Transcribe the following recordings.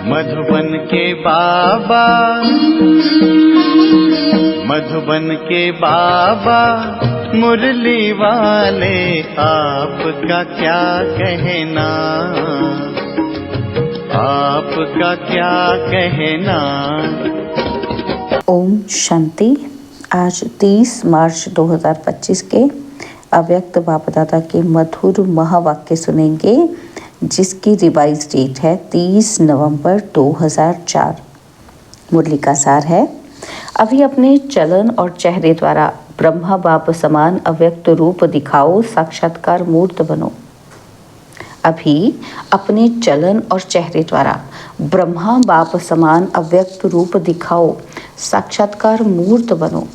मधुबन के बाबा, मधुबन के बाबा मुरली वाले, आपका क्या कहना, आपका क्या कहना। ओम शांति। आज 30 मार्च 2025 के अव्यक्त बाप दादा के मधुर महावाक्य सुनेंगे, जिसकी रिवाइज डेट है 30 नवंबर 2004। मुरली का सार है, अभी अपने चलन और चेहरे द्वारा ब्रह्मा बाप समान अव्यक्त रूप दिखाओ, साक्षात्कार मूर्त बनो। अभी अपने चलन और चेहरे द्वारा ब्रह्मा बाप समान अव्यक्त रूप दिखाओ, साक्षात्कार मूर्त बनो।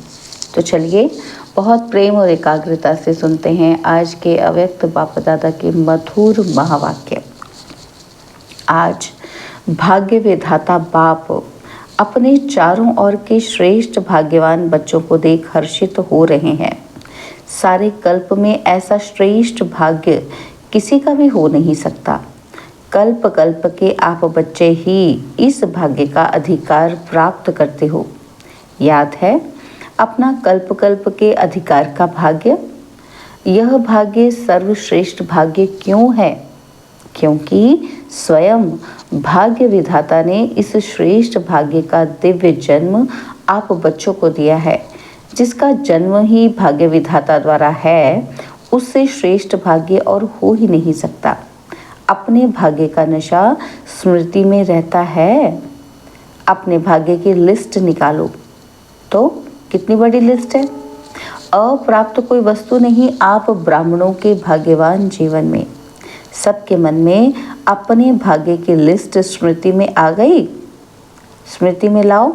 तो चलिए बहुत प्रेम और एकाग्रता से सुनते हैं आज के अव्यक्त बाप दादा के मधुर महावाक्य। आज भाग्य विधाता बाप अपने चारों ओर के श्रेष्ठ भाग्यवान बच्चों को देख हर्षित हो रहे हैं। सारे कल्प में ऐसा श्रेष्ठ भाग्य किसी का भी हो नहीं सकता। कल्प कल्प के आप बच्चे ही इस भाग्य का अधिकार प्राप्त करते हो। याद है अपना कल्प कल्प के अधिकार का भाग्य। यह भाग्य सर्वश्रेष्ठ भाग्य क्यों है? क्योंकि स्वयं भाग्य विधाता ने इस श्रेष्ठ भाग्य का दिव्य जन्म आप बच्चों को दिया है। जिसका जन्म ही भाग्य विधाता द्वारा है, उससे श्रेष्ठ भाग्य और हो ही नहीं सकता। अपने भाग्य का नशा स्मृति में रहता है। अपने भाग्य की लिस्ट निकालो तो कितनी बड़ी लिस्ट है। अप्राप्त कोई वस्तु नहीं आप ब्राह्मणों के भाग्यवान जीवन में। सबके मन में अपने भाग्य की लिस्ट स्मृति में आ गई। स्मृति में लाओ,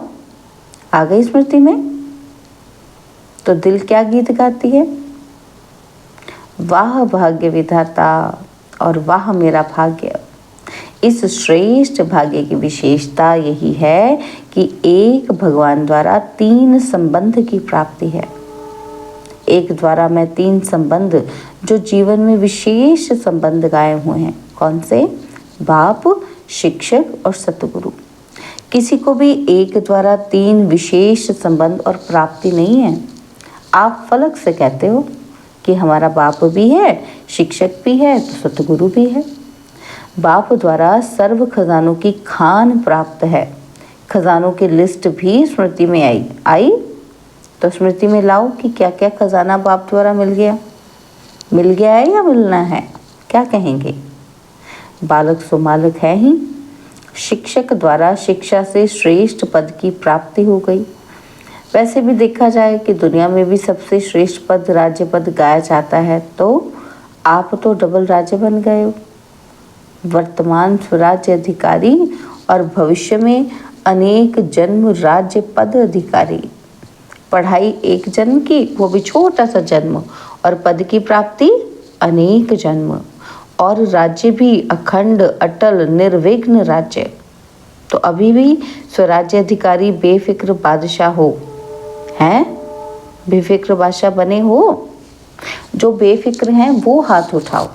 आ गई स्मृति में तो दिल क्या गीत गाती है? वाह भाग्य विधाता और वाह मेरा भाग्य। इस श्रेष्ठ भाग्य की विशेषता यही है कि एक भगवान द्वारा 3 संबंध की प्राप्ति है। एक द्वारा मैं 3 संबंध जो जीवन में विशेष संबंध गाए हुए हैं। कौन से? बाप, शिक्षक और सतगुरु। किसी को भी एक द्वारा 3 विशेष संबंध और प्राप्ति नहीं है। आप फलक से कहते हो कि हमारा बाप भी है, शिक्षक भी है, तो सतगुरु भी है। बाप द्वारा सर्व खजानों की खान प्राप्त है। खजानों की लिस्ट भी स्मृति में आई तो स्मृति में लाओ कि क्या क्या खजाना बाप द्वारा मिल गया है या मिलना है। क्या कहेंगे? बालक सो मालक है ही। शिक्षक द्वारा शिक्षा से श्रेष्ठ पद की प्राप्ति हो गई। वैसे भी देखा जाए कि दुनिया में भी सबसे श्रेष्ठ पद राज्य पद गाया जाता है, तो आप तो डबल राज्य बन गए हो। वर्तमान स्वराज्य अधिकारी और भविष्य में अनेक जन्म राज्य पद अधिकारी। पढ़ाई एक जन्म की, वो भी छोटा सा जन्म, और पद की प्राप्ति अनेक जन्म, और राज्य भी अखंड अटल निर्विघ्न राज्य। तो अभी भी स्वराज्य अधिकारी बेफिक्र बादशाह हो हैं? बेफिक्र बादशाह बने हो? जो बेफिक्र हैं वो हाथ उठाओ।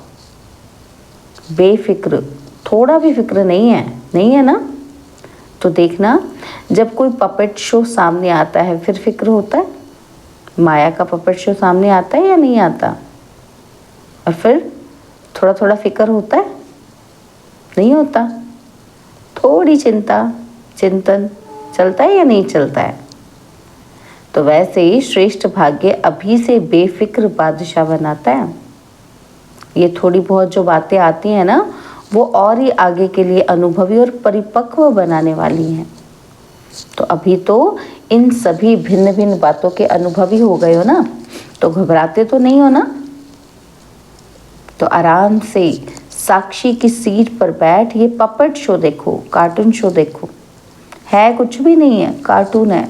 बेफिक्र, थोड़ा भी फिक्र नहीं है ना? तो देखना, जब कोई पपेट शो सामने आता है फिर फिक्र होता है। माया का पपेट शो सामने आता है या नहीं आता? और फिर थोड़ा थोड़ा फिक्र होता है? नहीं होता। थोड़ी चिंतन चलता है या नहीं चलता है? तो वैसे ही श्रेष्ठ भाग्य अभी से बेफिक्र बादशाह बनाता है। ये थोड़ी बहुत जो बातें आती हैं ना, वो और ही आगे के लिए अनुभवी और परिपक्व बनाने वाली हैं। तो अभी तो इन सभी भिन्न भिन्न बातों के अनुभवी हो गए हो ना, तो घबराते तो नहीं हो ना? तो आराम से साक्षी की सीट पर बैठ ये पपेट शो देखो, कार्टून शो देखो। है कुछ भी नहीं है, कार्टून है।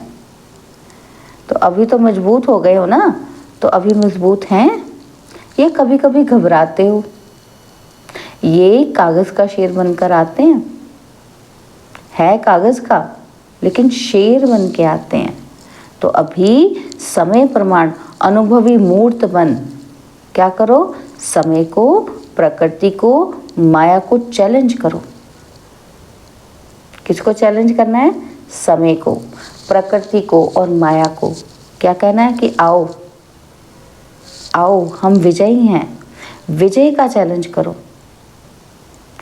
तो अभी तो मजबूत हो गए हो ना, तो अभी मजबूत हैं। ये कभी कभी घबराते हो, ये कागज का शेर बनकर आते हैं। है कागज का, लेकिन शेर बन के आते हैं। तो अभी समय प्रमाण अनुभवी मूर्त बन क्या करो? समय को, प्रकृति को, माया को चैलेंज करो। किसको चैलेंज करना है? समय को, प्रकृति को और माया को। क्या कहना है कि आओ आओ हम विजयी हैं, विजय का चैलेंज करो।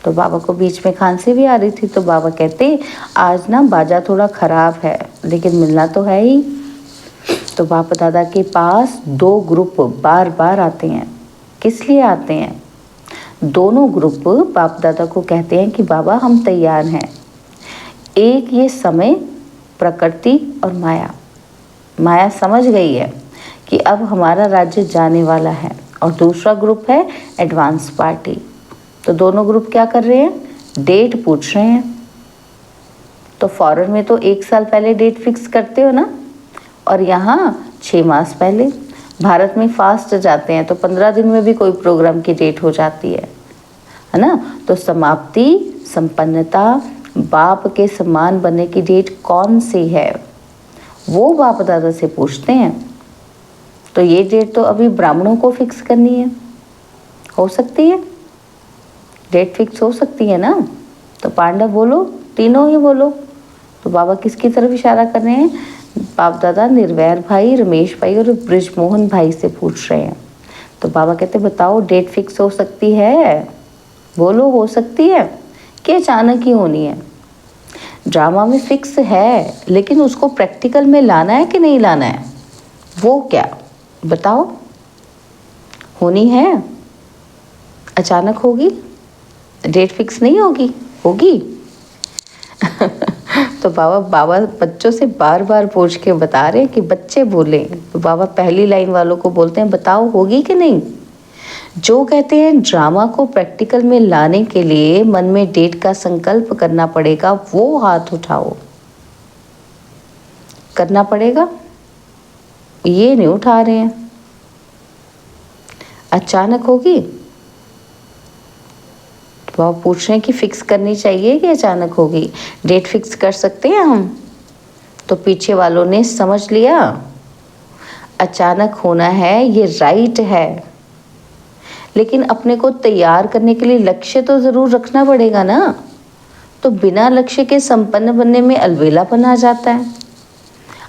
तो बाबा को बीच में खांसी भी आ रही थी, तो बाबा कहते आज ना बाजा थोड़ा खराब है लेकिन मिलना तो है ही। तो बाप दादा के पास 2 ग्रुप बार बार आते हैं। किस लिए आते हैं? दोनों ग्रुप बाप दादा को कहते हैं कि बाबा हम तैयार हैं। एक ये समय, प्रकृति और माया। माया समझ गई है कि अब हमारा राज्य जाने वाला है, और दूसरा ग्रुप है एडवांस पार्टी। तो दोनों ग्रुप क्या कर रहे हैं? डेट पूछ रहे हैं। तो फॉरेन में तो 1 साल पहले डेट फिक्स करते हो ना, और यहाँ 6 मास पहले। भारत में फास्ट जाते हैं तो 15 दिन में भी कोई प्रोग्राम की डेट हो जाती है ना। तो समाप्ति, संपन्नता, बाप के समान बनने की डेट कौन सी है, वो बाप दादा से पूछते हैं। तो ये डेट तो अभी ब्राह्मणों को फिक्स करनी है। हो सकती है डेट फिक्स हो सकती है ना। तो पांडव बोलो, तीनों ही बोलो। तो बाबा किसकी तरफ इशारा कर रहे हैं? बाप दादा निर्वैर भाई, रमेश भाई और ब्रिजमोहन भाई से पूछ रहे हैं। तो बाबा कहते बताओ डेट फिक्स हो सकती है? बोलो हो सकती है कि अचानक ही होनी है? ड्रामा में फिक्स है लेकिन उसको प्रैक्टिकल में लाना है कि नहीं लाना है, वो क्या बताओ? होनी है, अचानक होगी, डेट फिक्स नहीं होगी, होगी। तो बाबा बच्चों से बार बार पूछ के बता रहे हैं कि बच्चे बोले। तो बाबा पहली लाइन वालों को बोलते हैं बताओ होगी कि नहीं। जो कहते हैं ड्रामा को प्रैक्टिकल में लाने के लिए मन में डेट का संकल्प करना पड़ेगा, वो हाथ उठाओ। करना पड़ेगा, ये नहीं उठा रहे हैं। अचानक होगी, तो आप पूछ रहे हैं कि फिक्स करनी चाहिए कि अचानक होगी, डेट फिक्स कर सकते हैं हम? तो पीछे वालों ने समझ लिया अचानक होना है, ये राइट है, लेकिन अपने को तैयार करने के लिए लक्ष्य तो जरूर रखना पड़ेगा ना। तो बिना लक्ष्य के संपन्न बनने में अलबेलापन आ जाता है।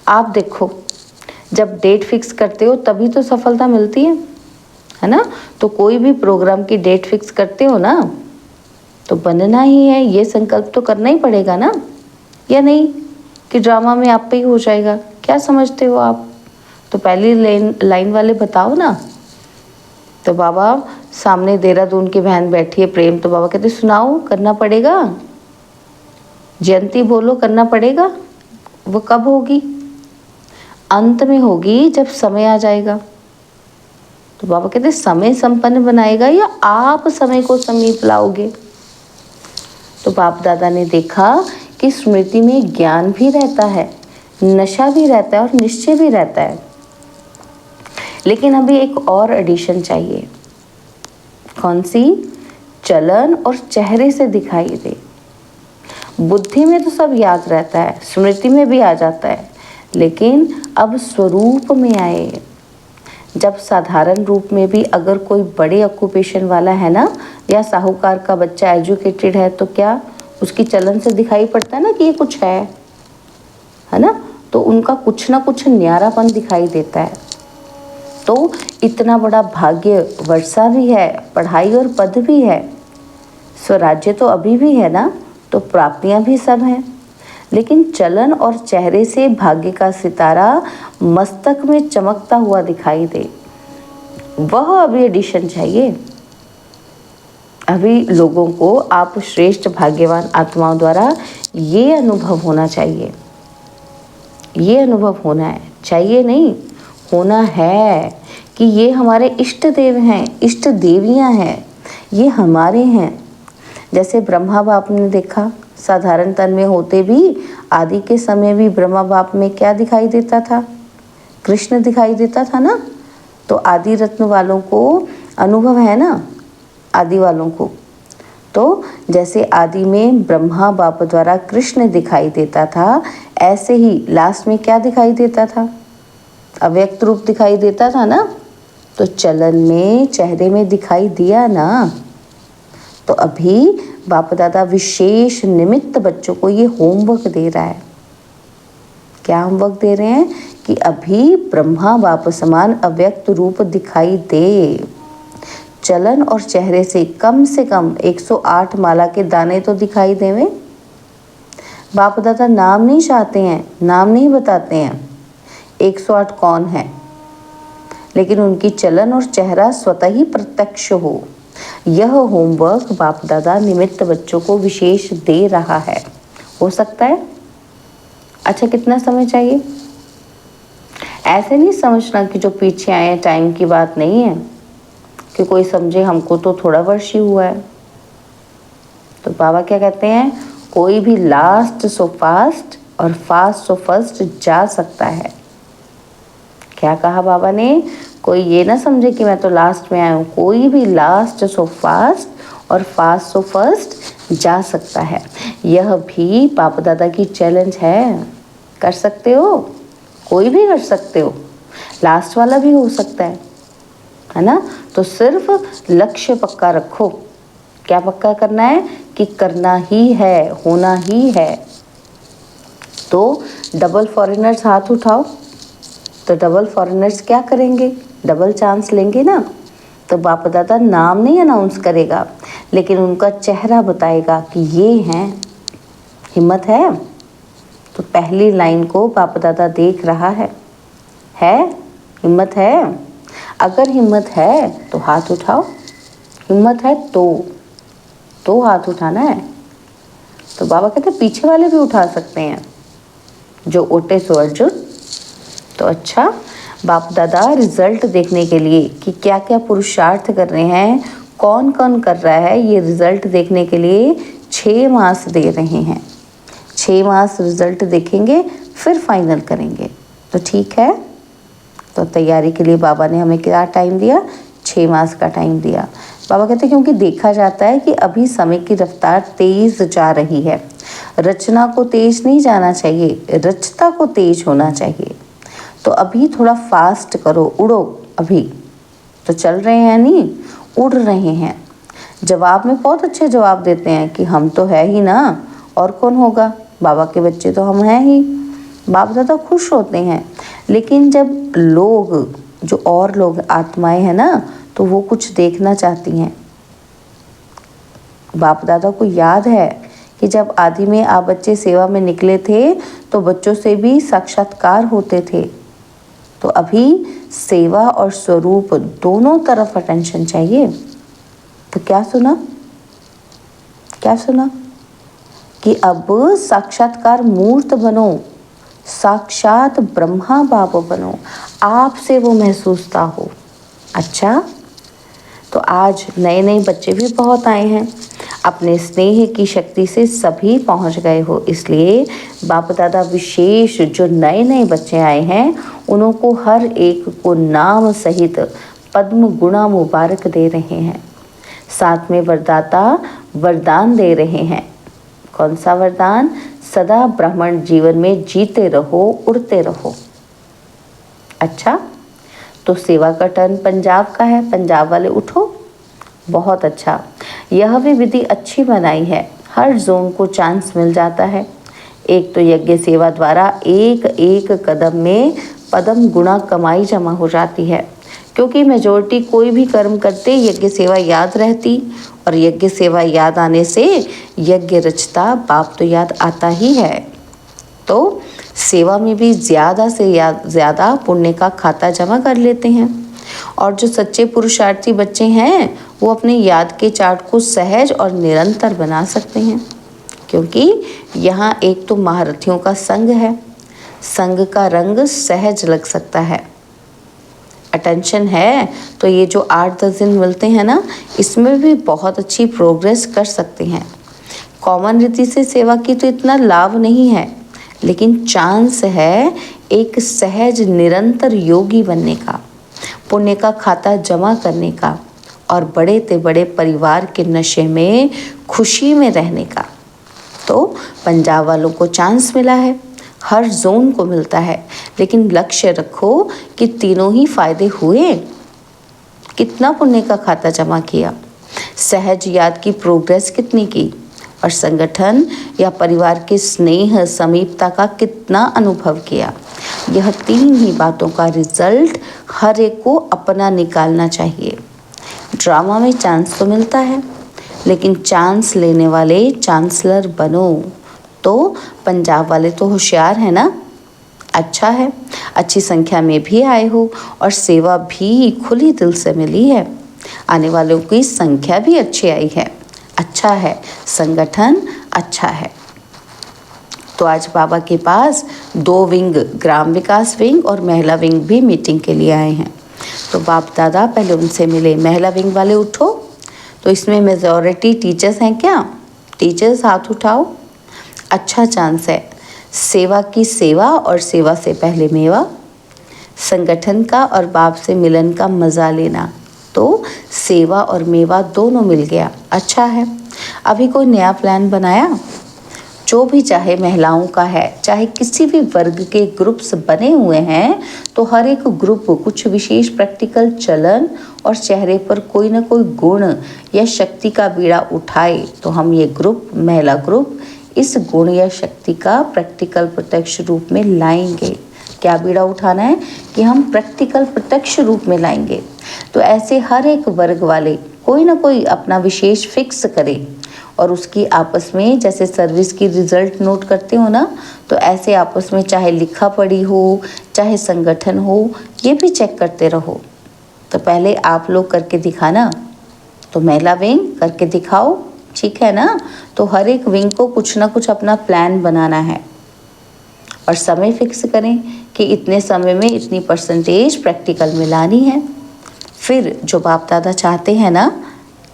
आप देखो, जब डेट फिक्स करते हो तभी तो सफलता मिलती है ना। तो कोई भी प्रोग्राम की डेट फिक्स करते हो ना, तो बनना ही है, ये संकल्प तो करना ही पड़ेगा ना। या नहीं कि ड्रामा में आप पे ही हो जाएगा, क्या समझते हो आप? तो पहली लाइन वाले बताओ ना। तो बाबा सामने देहरादून की बहन बैठी है प्रेम, तो बाबा कहते सुनाओ, करना पड़ेगा। जयंती बोलो, करना पड़ेगा। वो कब होगी? अंत में होगी, जब समय आ जाएगा। तो बाबा कहते समय संपन्न बनाएगा या आप समय को समीप लाओगे? तो बाप दादा ने देखा कि स्मृति में ज्ञान भी रहता है, नशा भी रहता है और निश्चय भी रहता है, लेकिन अभी एक और एडिशन चाहिए। कौन सी? चलन और चेहरे से दिखाई दे। बुद्धि में तो सब याद रहता है, स्मृति में भी आ जाता है, लेकिन अब स्वरूप में आए। जब साधारण रूप में भी अगर कोई बड़े ऑक्यूपेशन वाला है ना, या साहूकार का बच्चा एजुकेटेड है, तो क्या उसकी चलन से दिखाई पड़ता है ना कि ये कुछ है ना। तो उनका कुछ ना कुछ न्यारापन दिखाई देता है। तो इतना बड़ा भाग्य वर्षा भी है, पढ़ाई और पद भी है, स्वराज्य तो अभी भी है ना, तो प्राप्तियां भी सब हैं, लेकिन चलन और चेहरे से भाग्य का सितारा मस्तक में चमकता हुआ दिखाई दे, वह अभी एडिशन चाहिए। अभी लोगों को आप श्रेष्ठ भाग्यवान आत्माओं द्वारा ये अनुभव होना चाहिए, ये अनुभव होना है, चाहिए नहीं, होना है कि ये हमारे इष्ट देव हैं, इष्ट देवियां हैं, ये हमारे हैं। जैसे ब्रह्मा बाप ने देखा, साधारण तन में होते भी आदि के समय भी ब्रह्मा बाप में क्या दिखाई देता था? कृष्ण दिखाई देता था ना। तो आदि रत्न वालों को अनुभव है ना, आदि वालों को। तो जैसे आदि में ब्रह्मा बाप द्वारा कृष्ण दिखाई देता था, ऐसे ही लास्ट में क्या दिखाई देता था? अव्यक्त रूप दिखाई देता था ना। तो चलन में, चेहरे में दिखाई दिया ना। तो अभी बाप दादा विशेष निमित्त बच्चों को ये होमवर्क दे रहा है। क्या होमवर्क दे रहे हैं कि अभी ब्रह्मा बाप समान अव्यक्त रूप दिखाई दे। चलन और चेहरे से कम 108 माला के दाने तो दिखाई देवे। बाप दादा नाम नहीं चाहते हैं, नाम नहीं बताते हैं 108 कौन है, लेकिन उनकी चलन और चेहरा स्वतः ही प्रत्यक्ष हो। यह होमवर्क बाप दादा निमित्त बच्चों को विशेष दे रहा है। हो सकता है। अच्छा, कितना समय चाहिए? ऐसे नहीं समझना कि जो पीछे आए हैं टाइम की बात नहीं है, कि कोई समझे हमको तो थोड़ा वर्ष ही हुआ है। तो बाबा क्या कहते हैं, कोई भी लास्ट सो फास्ट और फास्ट सो फर्स्ट जा सकता है। क्या कहा बाबा ने? कोई ये ना समझे कि मैं तो लास्ट में आया हूँ, कोई भी लास्ट सो फास्ट और फास्ट सो फर्स्ट जा सकता है। यह भी बाप दादा की चैलेंज है। कर सकते हो, कोई भी कर सकते हो, लास्ट वाला भी हो सकता है ना। तो सिर्फ लक्ष्य पक्का रखो। क्या पक्का करना है? कि करना ही है, होना ही है। तो डबल फॉरेनर्स हाथ उठाओ। तो डबल फॉरेनर्स क्या करेंगे? डबल चांस लेंगे ना। तो बाप दादा नाम नहीं अनाउंस करेगा, लेकिन उनका चेहरा बताएगा कि ये हैं। हिम्मत है? तो पहली लाइन को बाप दादा देख रहा है। हिम्मत है? अगर हिम्मत है तो हाथ उठाओ। हिम्मत है तो हाथ उठाना है। तो बाबा कहते हैं पीछे वाले भी उठा सकते हैं, जो ओटे सो अर्जुन। तो अच्छा, बाप दादा रिजल्ट देखने के लिए कि क्या क्या पुरुषार्थ कर रहे हैं, कौन कौन कर रहा है, ये रिजल्ट देखने के लिए 6 मास दे रहे हैं। 6 मास रिजल्ट देखेंगे, फिर फाइनल करेंगे। तो ठीक है। तो तैयारी के लिए बाबा ने हमें क्या टाइम दिया? 6 मास का टाइम दिया। बाबा कहते हैं क्योंकि देखा जाता है कि अभी समय की रफ्तार तेज जा रही है। रचना को तेज नहीं जाना चाहिए, रचता को तेज होना चाहिए। तो अभी थोड़ा फास्ट करो, उड़ो। अभी तो चल रहे हैं नहीं, उड़ रहे हैं। जवाब में बहुत अच्छे जवाब देते हैं कि हम तो है ही ना, और कौन होगा, बाबा के बच्चे तो हम हैं ही। बाप दादा खुश होते हैं। लेकिन जब लोग, जो और लोग आत्माएं हैं ना, तो वो कुछ देखना चाहती हैं। बाप दादा को याद है कि जब आदि में आप बच्चे सेवा में निकले थे तो बच्चों से भी साक्षात्कार होते थे। तो अभी सेवा और स्वरूप दोनों तरफ अटेंशन चाहिए। तो क्या सुना कि अब साक्षात्कार मूर्त बनो, साक्षात ब्रह्मा बाप बनो, आपसे वो महसूसता हो। अच्छा, तो आज नए बच्चे भी बहुत आए हैं। अपने स्नेह की शक्ति से सभी पहुंच गए हो, इसलिए बाप दादा विशेष जो नए बच्चे आए हैं उनको हर एक को नाम सहित पद्म गुणा मुबारक दे रहे हैं। साथ में वरदाता वरदान दे रहे हैं। कौन सा वरदान? सदा ब्राह्मण जीवन में जीते रहो, उड़ते रहो। अच्छा, तो सेवा का टर्न पंजाब का है। पंजाब वाले उठो। बहुत अच्छा, यह भी विधि अच्छी बनाई है। हर जोन को चांस मिल जाता है। एक तो यज्ञ सेवा द्वारा एक कदम में पदम गुणा कमाई जमा हो जाती है, क्योंकि मेजोरिटी कोई भी कर्म करते यज्ञ सेवा याद रहती, और यज्ञ सेवा याद आने से यज्ञ रचता बाप तो याद आता ही है। तो सेवा में भी ज़्यादा से ज़्यादा पुण्य का खाता जमा कर लेते हैं। और जो सच्चे पुरुषार्थी बच्चे हैं वो अपने याद के चार्ट को सहज और निरंतर बना सकते हैं, क्योंकि यहाँ एक तो महारथियों का संग है। संग का रंग सहज लग सकता है। अटेंशन है तो ये जो 8-10 दिन मिलते हैं ना, इसमें भी बहुत अच्छी प्रोग्रेस कर सकते हैं। कॉमन रीति से सेवा की तो इतना लाभ नहीं है, लेकिन चांस है एक सहज निरंतर योगी बनने का, पुण्य का खाता जमा करने का, और बड़े ते बड़े परिवार के नशे में खुशी में रहने का। तो पंजाब वालों को चांस मिला है, हर जोन को मिलता है, लेकिन लक्ष्य रखो कि तीनों ही फायदे हुए। कितना पुण्य का खाता जमा किया, सहज याद की प्रोग्रेस कितनी की, और संगठन या परिवार के स्नेह समीपता का कितना अनुभव किया। यह 3 ही बातों का रिजल्ट हर एक को अपना निकालना चाहिए। ड्रामा में चांस तो मिलता है, लेकिन चांस लेने वाले चांसलर बनो। तो पंजाब वाले तो होशियार है ना। अच्छा है, अच्छी संख्या में भी आए हो और सेवा भी खुली दिल से मिली है। आने वालों की संख्या भी अच्छी आई है। अच्छा है, संगठन अच्छा है। तो आज बाबा के पास 2 विंग, ग्राम विकास विंग और महिला विंग भी मीटिंग के लिए आए हैं। तो बाप दादा पहले उनसे मिले। महिला विंग वाले उठो। तो इसमें मेजॉरिटी टीचर्स हैं क्या? टीचर्स हाथ उठाओ। अच्छा चांस है। सेवा की सेवा और सेवा से पहले मेवा। संगठन का और बाप से मिलन का मज़ा लेना। तो सेवा और मेवा दोनों मिल गया। अच्छा है। अभी कोई नया प्लान बनाया? जो भी चाहे महिलाओं का है, चाहे किसी भी वर्ग के ग्रुप्स बने हुए हैं, तो हर एक ग्रुप कुछ विशेष प्रैक्टिकल चलन और चेहरे पर कोई ना कोई गुण या शक्ति का बीड़ा उठाए, तो हम ये ग्रुप, महिला ग्रुप, इस गुण या शक्ति का प्रैक्टिकल प्रत्यक्ष रूप में लाएंगे। क्या बीड़ा उठाना है? कि हम प्रैक्टिकल प्रत्यक्ष रूप में लाएंगे। तो ऐसे हर एक वर्ग वाले कोई ना कोई अपना विशेष फिक्स करे और उसकी आपस में, जैसे सर्विस की रिजल्ट नोट करते हो ना, तो ऐसे आपस में चाहे लिखा पढ़ी हो, चाहे संगठन हो, ये भी चेक करते रहो। तो पहले आप लोग करके दिखाना। तो महिला विंग करके दिखाओ, ठीक है ना। तो हर एक विंग को कुछ ना कुछ अपना प्लान बनाना है और समय फिक्स करें कि इतने समय में इतनी परसेंटेज प्रैक्टिकल में लानी है। फिर जो बाप दादा चाहते हैं ना,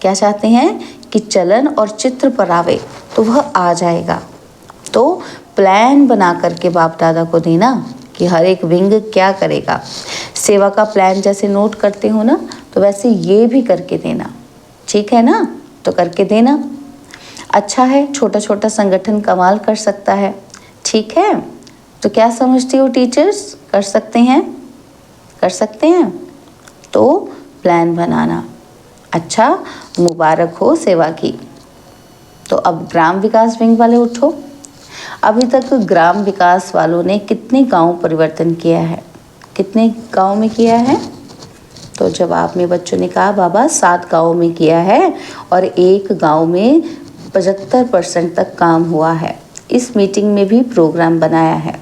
क्या चाहते हैं? कि चलन और चित्र पर आवे, तो वह आ जाएगा। तो प्लान बना करके बाप दादा को देना कि हर एक विंग क्या करेगा। सेवा का प्लान जैसे नोट करते हो ना, तो वैसे ये भी करके देना, ठीक है ना। तो करके देना। अच्छा है, छोटा छोटा संगठन कमाल कर सकता है, ठीक है। तो क्या समझती हो टीचर्स? कर सकते हैं? कर सकते हैं। तो प्लान बनाना। अच्छा, मुबारक हो सेवा की। तो अब ग्राम विकास विंग वाले उठो। अभी तक ग्राम विकास वालों ने कितने गांव परिवर्तन किया है? कितने गांव में किया है? तो जवाब में बच्चों ने कहा बाबा 7 गाँव में किया है और एक गांव में 75% तक काम हुआ है। इस मीटिंग में भी प्रोग्राम बनाया है।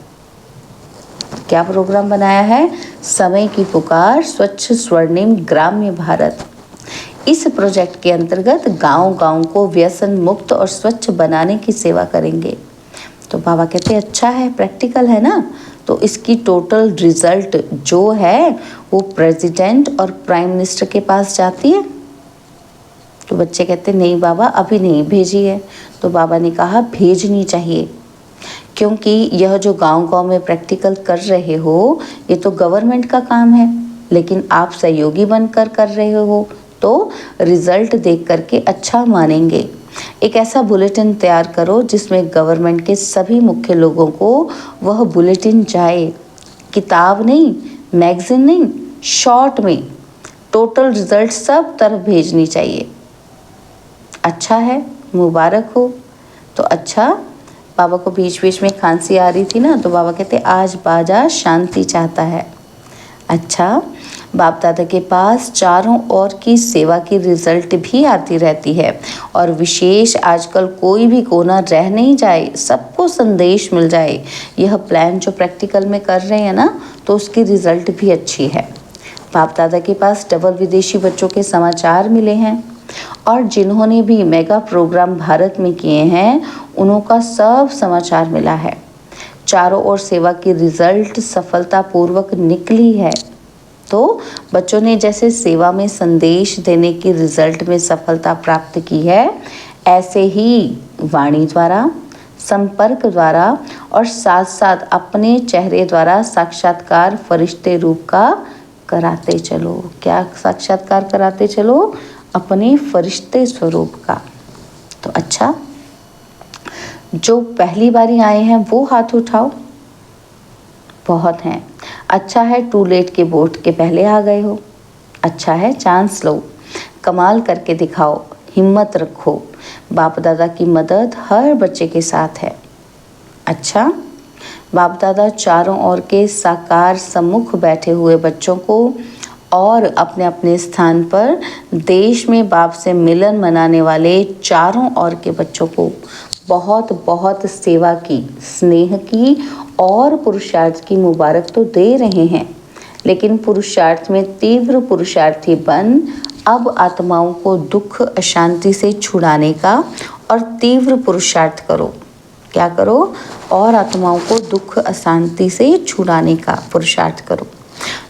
क्या प्रोग्राम बनाया है? समय की पुकार, स्वच्छ स्वर्णिम ग्राम्य भारत। इस प्रोजेक्ट के अंतर्गत गांव-गांव को व्यसन मुक्त और स्वच्छ बनाने की सेवा करेंगे। तो बाबा कहते हैं अच्छा है, प्रैक्टिकल है ना। तो इसकी टोटल रिजल्ट जो है वो प्रेसिडेंट और प्राइम मिनिस्टर के पास जाती है। तो बच्चे कहते नहीं बाबा अभी नहीं भेजी है। तो बाबा ने कहा भेजनी चाहिए, क्योंकि यह जो गांव-गांव में प्रैक्टिकल कर रहे हो, ये तो गवर्नमेंट का काम है, लेकिन आप सहयोगी बनकर कर रहे हो, तो रिजल्ट देख करके अच्छा मानेंगे। एक ऐसा बुलेटिन तैयार करो जिसमें गवर्नमेंट के सभी मुख्य लोगों को वह बुलेटिन जाए। किताब नहीं, मैगजीन नहीं, शॉर्ट में टोटल रिजल्ट सब तरफ भेजनी चाहिए। अच्छा है, मुबारक हो। तो अच्छा, बाबा को बीच बीच में खांसी आ रही थी ना, तो बाबा कहते आज बाजा शांति चाहता है। अच्छा, बाप दादा के पास चारों ओर की सेवा की रिजल्ट भी आती रहती है और विशेष आजकल कोई भी कोना रह नहीं जाए, सबको संदेश मिल जाए। यह प्लान जो प्रैक्टिकल में कर रहे हैं ना, तो उसकी रिजल्ट भी अच्छी है। बाप दादा के पास डबल विदेशी बच्चों के समाचार मिले हैं और जिन्होंने भी मेगा प्रोग्राम भारत में किए हैं, उन्हों का सब समाचार मिला है। चारों ओर सेवा की रिजल्ट सफलतापूर्वक निकली है। तो बच्चों ने जैसे सेवा में संदेश देने की रिजल्ट में सफलता प्राप्त की है, ऐसे ही वाणी द्वारा, संपर्क द्वारा और साथ साथ अपने चेहरे द्वारा साक्षात्कार फरिश्ते रूप का कराते चलो। क्या साक्षात्कार कराते चलो? अपने फरिश्ते स्वरूप का। तो अच्छा, जो पहली बारी आए हैं वो हाथ उठाओ। बहुत हैं। अच्छा है, टू लेट के बोर्ड के पहले आ गए हो। अच्छा है, चांस लो, कमाल करके दिखाओ। हिम्मत रखो, बाप दादा की मदद हर बच्चे के साथ है। अच्छा, बाप दादा चारों ओर के साकार सम्मुख बैठे हुए बच्चों को और अपने अपने स्थान पर देश में बाप से मिलन मनाने वाले चारों ओर के बच्चों को बहुत बहुत सेवा की, स्नेह की और पुरुषार्थ की मुबारक तो दे रहे हैं, लेकिन पुरुषार्थ में तीव्र पुरुषार्थी बन अब आत्माओं को दुख अशांति से छुड़ाने का और तीव्र पुरुषार्थ करो। क्या करो? और आत्माओं को दुख अशांति से छुड़ाने का पुरुषार्थ करो।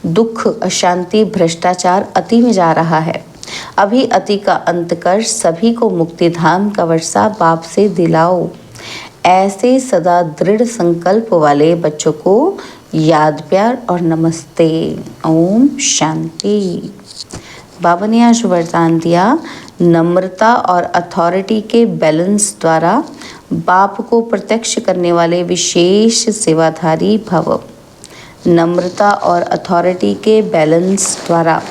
दुख अशांति भ्रष्टाचार अति में जा रहा है। अभी अति का अंत कर सभी को मुक्ति धाम का वर्षा बाप से दिलाओ। ऐसे सदा दृढ़ संकल्प वाले बच्चों को याद प्यार और नमस्ते। ओम शांति। बाबा ने आज वरदान दिया, नम्रता और अथॉरिटी के बैलेंस द्वारा बाप को प्रत्यक्ष करने वाले विशेष सेवाधारी भव। नम्रता और अथॉरिटी के बैलेंस द्वारा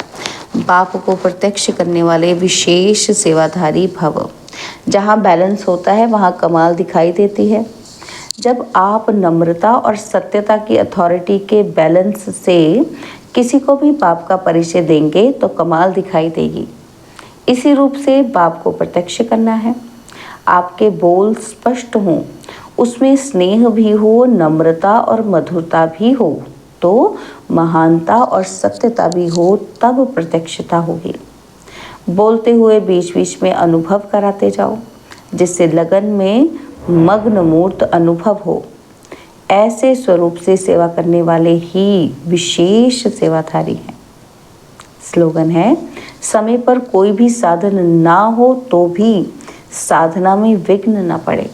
बाप को प्रत्यक्ष करने वाले विशेष सेवाधारी भव। जहाँ बैलेंस होता है वहाँ कमाल दिखाई देती है। जब आप नम्रता और सत्यता की अथॉरिटी के बैलेंस से किसी को भी बाप का परिचय देंगे तो कमाल दिखाई देगी। इसी रूप से बाप को प्रत्यक्ष करना है। आपके बोल स्पष्ट हों, उसमें स्नेह भी हो, नम्रता और मधुरता भी हो, तो महानता और सत्यता भी हो, तब प्रत्यक्षता होगी। बोलते हुए बीच बीच में अनुभव कराते जाओ, जिससे लगन में मग्न मूर्त अनुभव हो। ऐसे स्वरूप से सेवा करने वाले ही विशेष सेवाधारी हैं। स्लोगन है, समय पर कोई भी साधन ना हो तो भी साधना में विघ्न ना पड़े।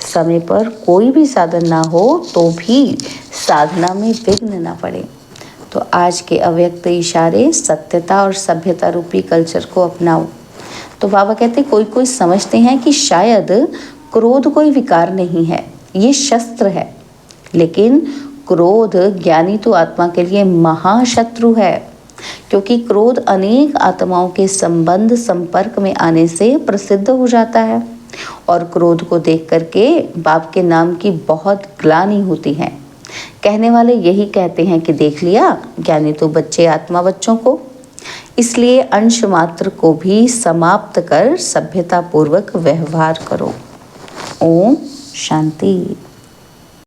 समय पर कोई भी साधन ना हो तो भी साधना में विघ्न ना पड़े। तो आज के अव्यक्त इशारे सत्यता और सभ्यता रूपी कल्चर को अपनाओ। तो बाबा कहते कोई कोई समझते हैं कि शायद क्रोध कोई विकार नहीं है, ये शस्त्र है, लेकिन क्रोध ज्ञानी तो आत्मा के लिए महाशत्रु है, क्योंकि क्रोध अनेक आत्माओं के संबंध संपर्क में आने से प्रसिद्ध हो जाता है और क्रोध को देख करके बाप के नाम की बहुत ग्लानि होती है। कहने वाले यही कहते हैं कि देख लिया, ज्ञानी तो बच्चे आत्मा बच्चों को। इसलिए अंश मात्र को भी समाप्त कर सभ्यता पूर्वक व्यवहार करो। ओम शांति।